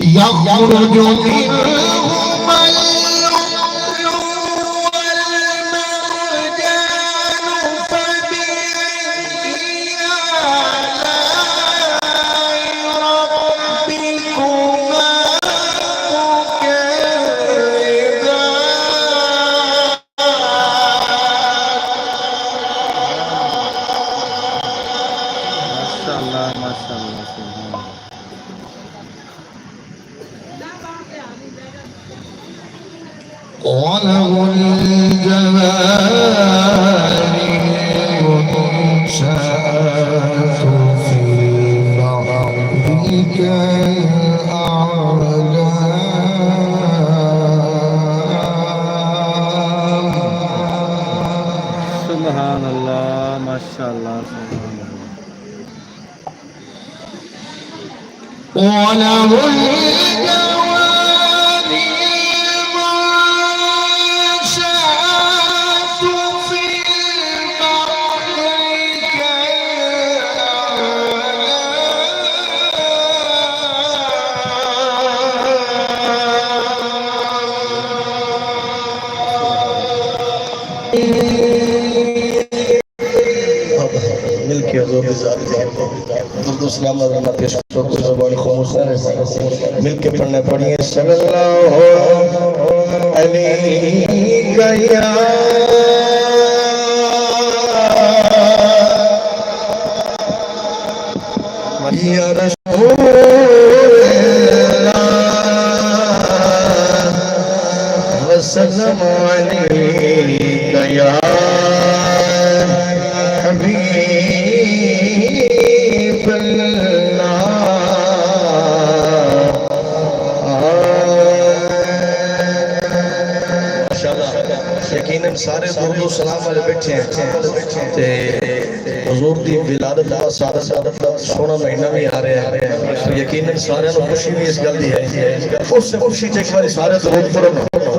يخرج منهما اللؤلؤ والمرجان فبأي آلاء ربكما وله الجوار المنشآت في بحرك الأعلام. سبحان اللہ، ماشاء اللہ، سبحان اللہ. وله الجوار المنشآت في البحر مل کے حضور ذات درد و سلام علیہ پیش کرو کو زبان خاموش ہے مل کے پڑھنے پڑھیے صلی اللہ علیہ یا رسول اللہ وسلم علیک یا حبیب اللہ. یقیناً سارے درود و سلام والے بیٹھے ہیں تے حضور دی ولادت دا سادہ سونا مہینہ بھی آ رہا ہے. یقیناً سارے نو خوشی بھی اس گل دی ہے. اس سے خوشی چیک باری سارے درود پڑھو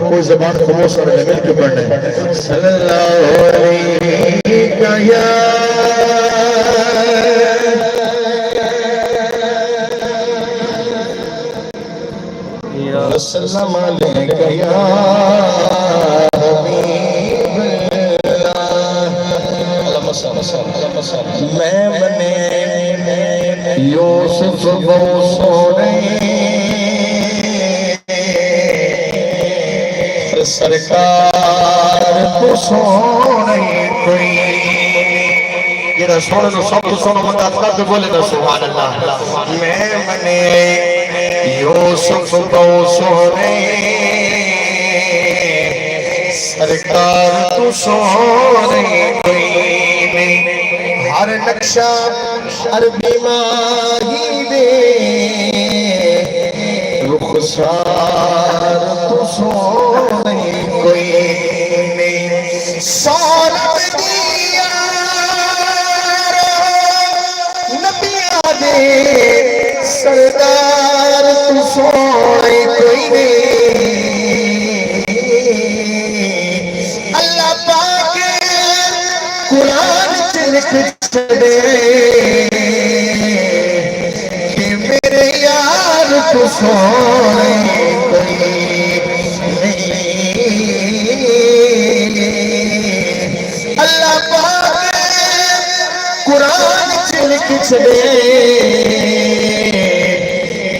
کوئی زبان خاموش اور مل کے پڑھنے صلی اللہ علیہ یا وسلم علیک یا حبیب اللہ. میں بنے یوسف بہو سونے سرکار تو سونے کوئی جڑا سونے نو سب تو سونا بندہ کر دے بولے نا سبحان اللہ. میں بنے یوسف بہو سونے سرکار تو سونے کوئی نہیں. ہر نقشہ عربی ماہی دے رخسار تو سونے کوئی نہیں. سولب دیا نبی آدھے سردار تو سونے کوئی نہیں. اللہ پاک قرآن لکھ چھڑے کہ میرے یار تو سونے کوئی نہیں. اللہ پاک قرآن لکھ چھڑے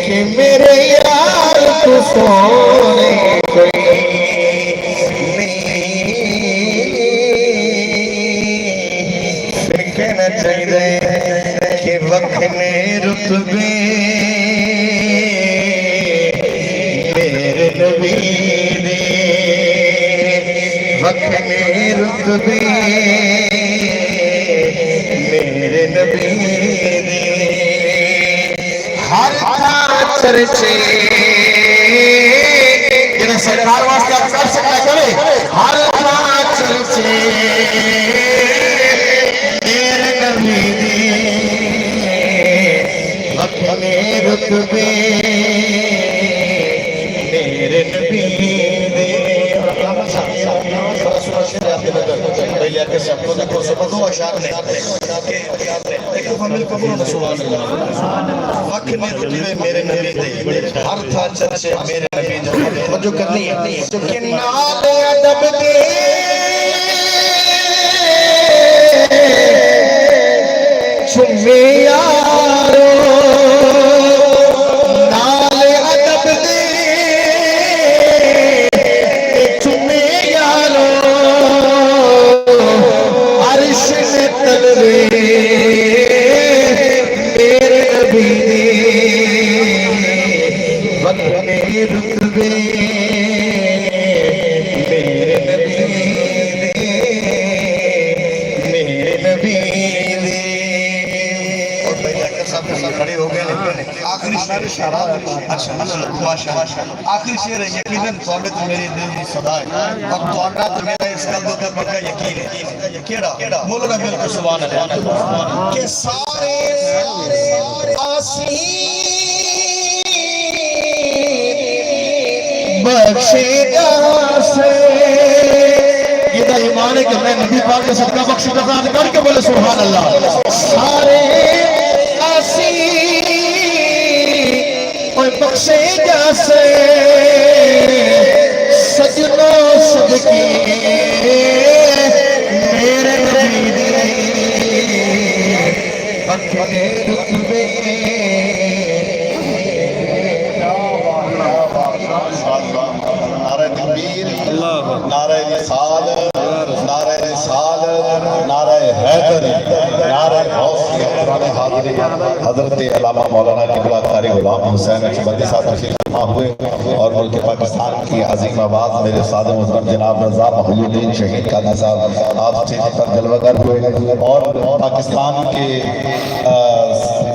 کہ میرے یار تو سونے کوئی کہنا چاہیے کہ وقت میں رتبے میرے نبی دے وقت میں رتبے میرے نبی دے. ہر تھان چرچے جنہیں سرکار واسطے آپ کر سکتا کرے. ہر تھان چرچے میرے رتبے میرے نبی دے. پہلے آکے سب کو دیکھو سب دو اشار نے دفعہ مل قبول ہونا سبحان اللہ اکھ نے رتبے میرے نبی دے ہر تھا چرچے میرے نبی دے توجہ کرنی ہے کہ نال ادب دے چمے یارو نال ادب دے چمے یارو عرش میں تلوے میرے نبی وقت میں رتبے میرے نبی کھڑے ہو گئے آخری شعر اچھا آخری شعر ہے یقیناً توڑے تو میری دل کی صدا ہے اور توڑا تو میرا اس کا دل کا پکا یقین ہے کیڑا مولانا مل کے سبحان اللہ کہ سارے آسی بخشے گا سے یہ دا ایمان ہے کہ میں نبی پاک کے صدقہ بخشی کا کر کے بولے سبحان اللہ سارے اور بخشے جیسے سجنوں صدقی میرے نبی دے اکھے رتبے نعرہ تکبیر نعرہ رسالت نعرہ رسالت نعرہ حیدر نعرہ غوثیہ قرآن حاضری حضرت علامہ مولانا قبلہ قاری غلام حسین نقشبندی صاحب تشریف فرما ہوئے اور ملک پاکستان کی عظیم آواز میرے سادہ محترم جناب رضا محی الدین شہید قادری صاحب آپ اسٹیج پر جلوہ گر ہوئے اور پاکستان کے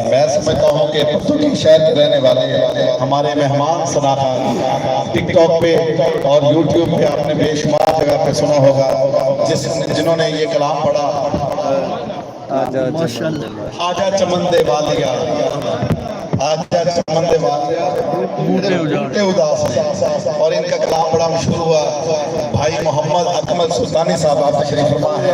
میں سمجھتا ہوں کہ پختون کے شہر کے رہنے والے ہمارے مہمان ثنا خان ٹک ٹاک پہ اور یوٹیوب پہ آپ نے بے شمار جگہ پہ سنا ہوگا جنہوں نے یہ کلام پڑھا آجا چمن دے والیا آجا چمن دے والیا بوٹے اداس اور ان کا کلام بڑا مشہور ہوا بھائی محمد اکمل سلطانی صاحب آپ تشریف فرما ہے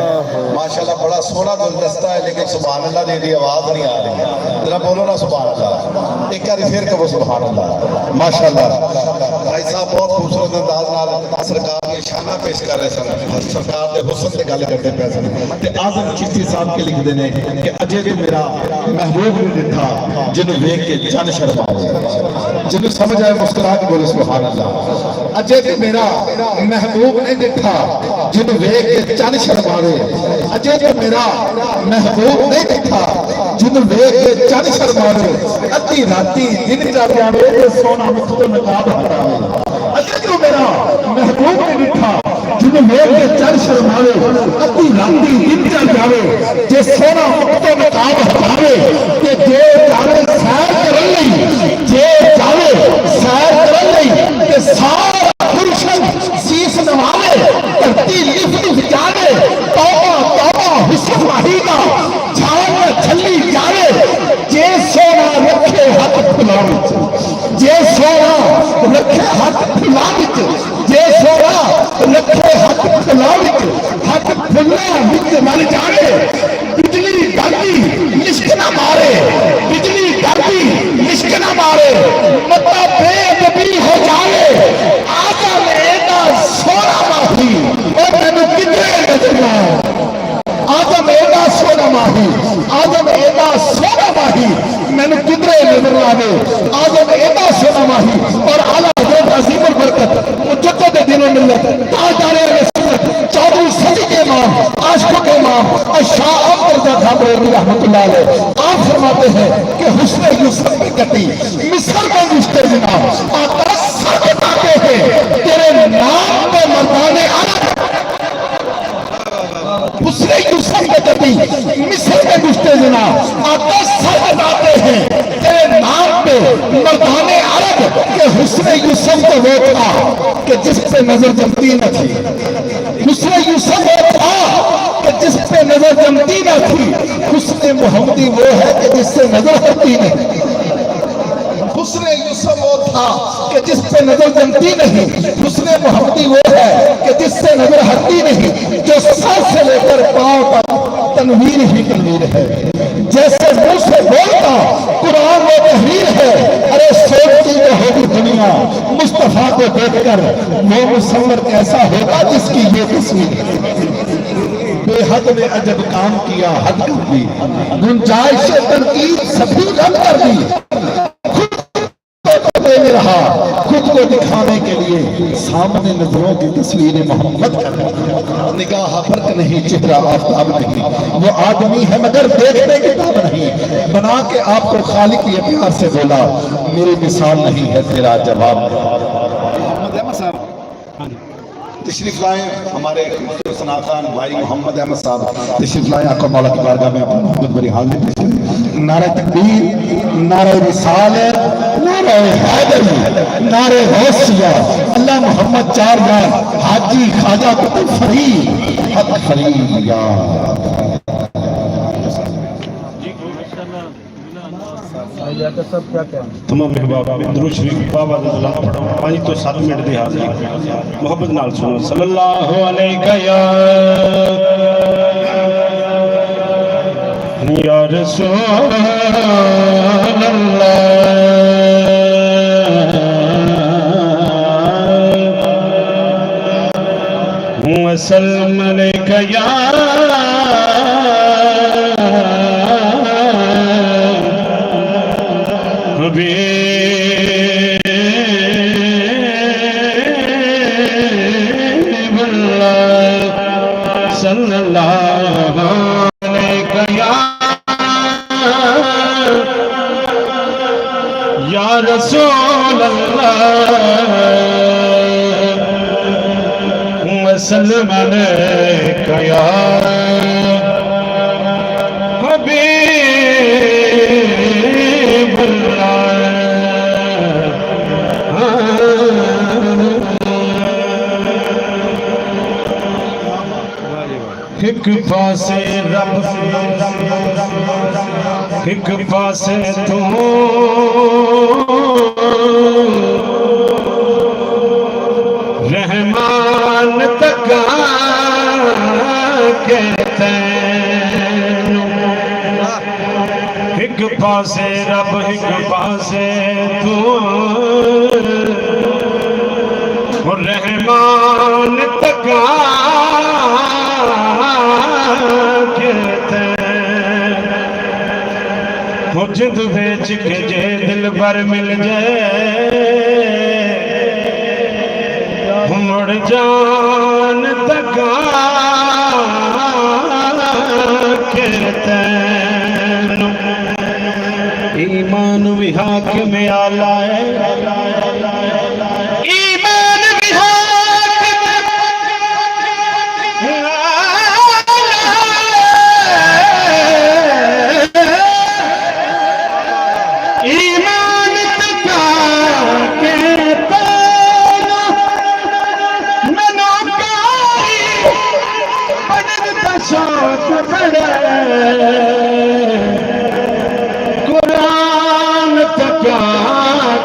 ماشاءاللہ بڑا سونا گلدستہ ہے لیکن سبحان اللہ دی آواز نہیں آ رہی ذرا بولو نا سبحان اللہ ایک بار پھر کہو سبحان اللہ ماشاءاللہ بھائی صاحب بہت خوبصورت انداز نال سرکار کی شانہ پیش کر رہے سن سرکار دے حسن تے گل کرتے پے سن تے اعظم چشتی صاحب کے لکھ دینے کہ اجے تو میرا محبوب نے ڈٹھا جنوں ویکھ کے جان شرمائے جنوں سمجھ آئے مسکرا کے بولے سبحان اللہ اجے تو میرا محبوب نے ڈٹھا جنوں ویکھ کے جان شرمائے اجے تو میرا محبوب نے ڈٹھا جنوں ویکھ کے جان شرمائے ادھی راتی دن جا کے آوے تے سونا مکھ تو نقاب ہٹاوے اجے تو میرا محبوب نے ڈٹھا جنوں ویکھ کے جان شرمائے ادھی راتی دن جا کے آوے تے سونا مکھ تو نقاب ہٹاوے تے جے جاوے سیر کرن لئی جے جاوے سیر کرن لئی تے سارا گلشن سیس نوالے دھرتی لفٹ جاوے توبہ توبہ حسن ماہی کا جھاڑ چھلی جاوے جے سونا رکھے ہاتھ پھلا وچ جے سونا رکھے ہاتھ پھلا وچ جے سونا رکھے ہاتھ پھلا وچ ہاتھ پھلا وچ مر جاوے بجلی ڈردی لشک نہ مارے بجلی ڈردی لشک نہ مارے متا بے ادبی ہو جائے آدم ایڈا سونا ماہی اور تینوں کتنے نظر آدم ایڈا سونا ماہی آدم ایڈا سونا ماہی میں نے کدرے نظر آوے آدم ایڈا سونا ماہی اور اعلیٰ حضرت عظیم البرکت مجدد دین و ملت تاجدار اہل سنت چودھری صدی کے امام عاشقوں کے امام اور شاہ مرزا صاحب رحمۃ اللہ علیہ آپ فرماتے ہیں کہ حسن یوسف کی کٹی مصر میں رشتے جناب آقا سر بتاتے ہیں تیرے نام پہ مردانے عرب حسن یوسف کی کٹی مصر میں رشتے جناب آقا سر بتاتے ہیں تیرے نام پہ مردانے عرب کہ حسن یوسف تو وہ تھا کہ جس پہ نظر جمتی نہ تھی حسن یوسف وہ تھا کہ جس پہ نظر جمتی نہ تھی حسن محمدی وہ ہے کہ جس سے نظر ہٹتی نہیں حسن یوسف وہ تھا کہ جس پہ نظر جمتی نہیں، حسن محمدی وہ ہے کہ جس سے نظر ہٹتی نہیں، جو سر سے لے کر پاؤں تک تنویر ہی تنویر ہے، جیسے منہ سے بولتا قرآن وہ تحریر ہے، ارے سوچتی تو ہوگی دنیا مصطفیٰ کو دیکھ کر وہ مصور کیسا ہوگا جس کی یہ تصویر ہے۔ بے حد میں عجب کام کیا، حد کر دی، گنجائش تنقید سبھی رد کر دی، خود کو دینے رہا، خود کو دکھانے کے لیے سامنے نظروں کی تصویر محمد کر دی۔ نگاہ فرق نہیں، چہرہ آفتاب نہیں، وہ آدمی ہے مگر دیکھنے کی تاب نہیں، بنا کے آپ کو خالق یہ پیار سے بولا، میری مثال نہیں ہے تیرا جواب۔ محمد احمد صاحب تشریف لائیں، ہمارے ثنا خان بھائی محمد احمد صاحب تشریف لائیں، آقا مولا کی بارگاہ میں اپنا محمد بری حاضر پیش کریں۔ نعرہ تکبیر، نعرہ رسالت، نعرہ حیدری، نعرہ غوثیہ، اللہ محمد چار بار، حاجی خواجہ قطب فرید، حق فرید یا تمام احباب درود شریف بابا رضی اللہ پڑھو 5 تو 7 منٹ دی حاضری محبت نال سنو صلی اللہ علیہ یا رسول اللہ وسلم علیک یا حبیب اللہ صلی اللہ علیہ یا رسول اللہ وسلم علیک یا حبیب اللہ۔ ایک پاسے رب ایک پاسے تو رحمان تکا کہتے ایک پاسے رب ایک پاسے تو رحمان تکا جد بیچ کے جے دل بر مل جائے مڑ جان تکا کہتے ایمان بھی حاکم آلہ ہے ایمان بھی ایمان تکا کہتا منو کاری پڑھن تشوق پڑھے قرآن تکا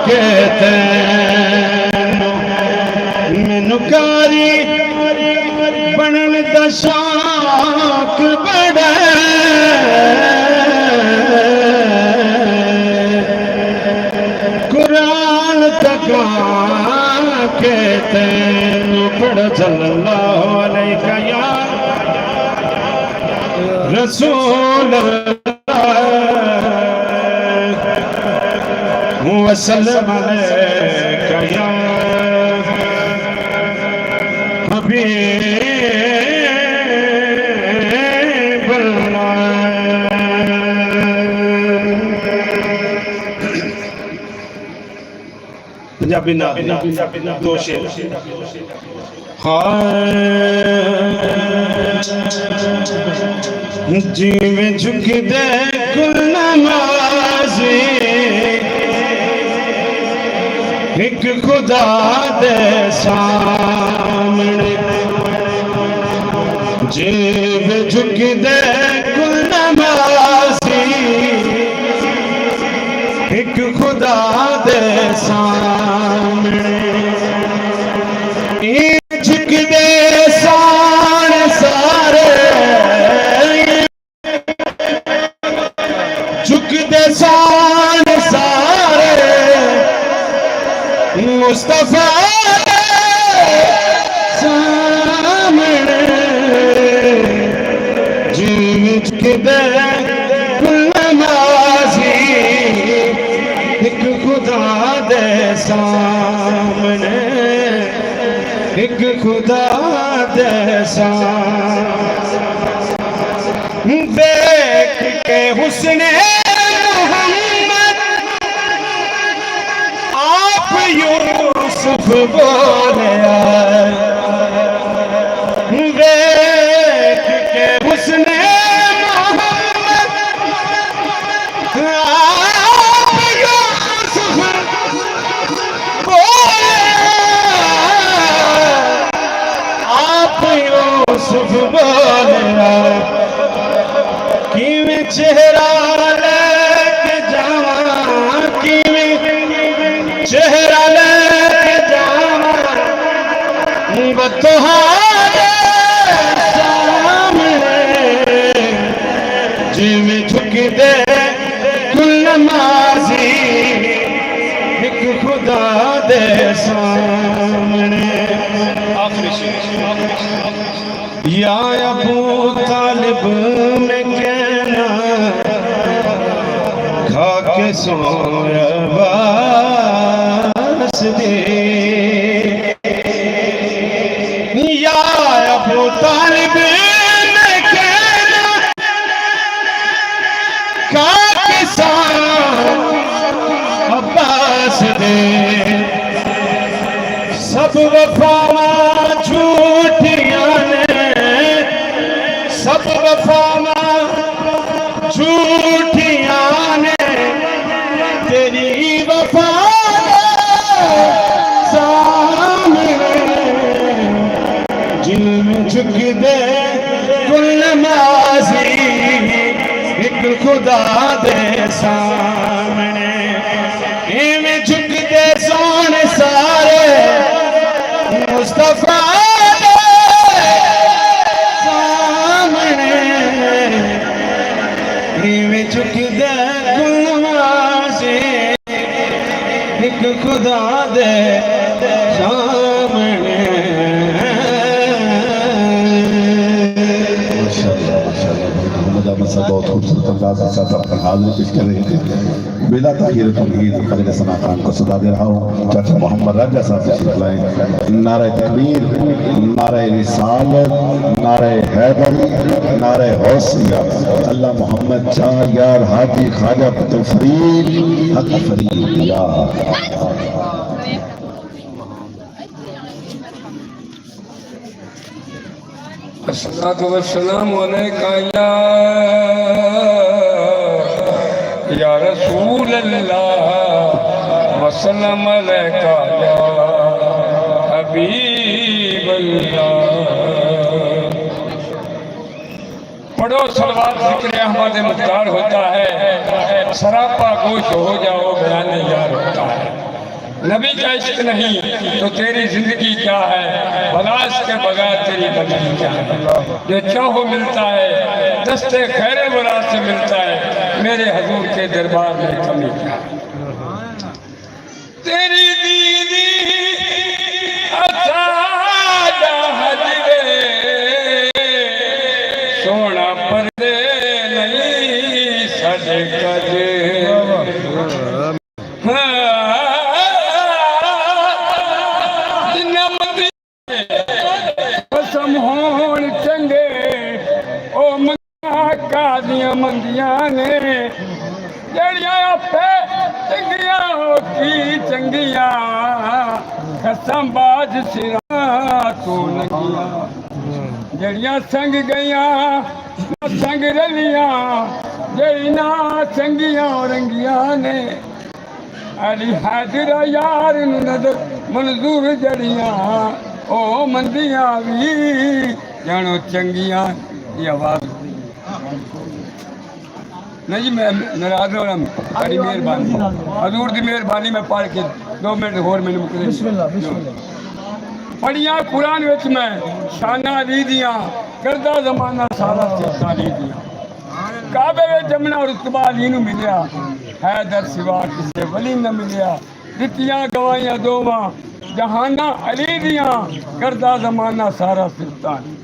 کہتے منو کاری پڑھن تشوق پڑھے قرآن تکا کہتے پڑھ صلی اللہ علیہ یا رسول اللہ وسلم علیہ یا حبیب اللہ۔ پنجابی نات دو شیر جیویں جھک دے کل نمازی ایک خدا دے سامنے جیویں جھک دے کل نمازی ایک خدا دے سامنے جھک دے سان سارے جھک دے سان سارے مصطفیٰ دے سامنے جھک دے کل نمازی ایک خدا دے سامنے ایک خدا دے سامنے دیکھ کے حسن محمد آپ یوسف بولے دیکھ کے حسن محمد آپ یوسف بولے آپ یوسف بولے کیویں چہرہ لے کے جاواں کیویں چہرہ لے کے جاواں تہاڈے سامنے جویں جھک دے کل نمازی ایک خدا دے سامنے یا ابو طالب میں کہنا کھا کے سویا باس دے یا ابو طالب میں کہنا کھا کے سویا عباس دے سب وفا جھوٹیاں سب وفا جھوٹیاں نے تیری وفا سامنے جن میں جھک دے کل نمازی ایک خدا دے سامنے میں جھک دے سونے سارے مصطفیٰ جھک دے کل نمازی ایک خدا دے سامنے بہت خوبصورت انداز کے ساتھ اپنی حاضری پیش کر رہے تھے بلا تاخیر تمہید قدر ثنا خان کو صدا دے رہا ہوں چاچا محمد راجہ صاحب تشریف لائیں نعرہ تکبیر نعرہ رسالت نعرہ حیدر نعرہ حوثیہ اللہ محمد چار یار حاجی خواجہ پتر فرید حق فرید یا الصلاة والسلام علیکہ یا رسول اللہ وسلم علیکہ یا حبیب اللہ پڑھو صلوات ذکر احمد مختار ہوتا ہے سراپا گوش ہو جاؤ بیان یار ہوتا ہے نبی کا عشق نہیں تو تیری زندگی کیا ہے بھلا اس کے بغیر تیری بندگی کیا ہے جو چاہو ملتا ہے دست خیر مراد سے ملتا ہے میرے حضور کے دربار میں کمی کیا ہے تیری دیدی اسادہ حجرے سونا پردے نہیں سڑے کجے قسم ہون چنگے او منگا قاضیاں منگیاں نے جڑیاں پہ چنگیاں ہو کی چنگیاں قسم باج سراں تو لگیاں جڑیاں سنگ گئیاں نہ سنگ رلیاں جڑی نہ چنگیاں رنگیاں نے علی حاضر یار نظر منظور جڑیاں او مندیاں بھی جانو چنگیاں یہ آواز نہیں جی میں ناراض ہو رہا بڑی مہربانی حضور دی مہربانی میں پڑھ کے 2 منٹ ہور میں مکدے بسم اللہ پڑھیاں قرآن وچ میں شانہ علی دیاں کردہ زمانہ سارا سیدہ علی دیاں کعبے میں جمنا رتبہ علی نو ملیا حیدر سوا کسے ولی نہ ملیا دتیاں گوائیاں دوواں جہانہ علی دیاں کردہ زمانہ سارا سلطان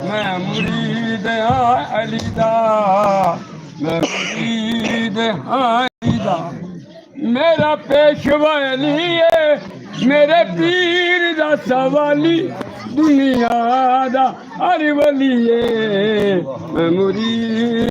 میں مرید ہاں علی دا میں مرید ہاں علی دا میرا پیشوا علی ہے میرے پیر دا سوالی دنیا دا ہر ولی ہے میں مرید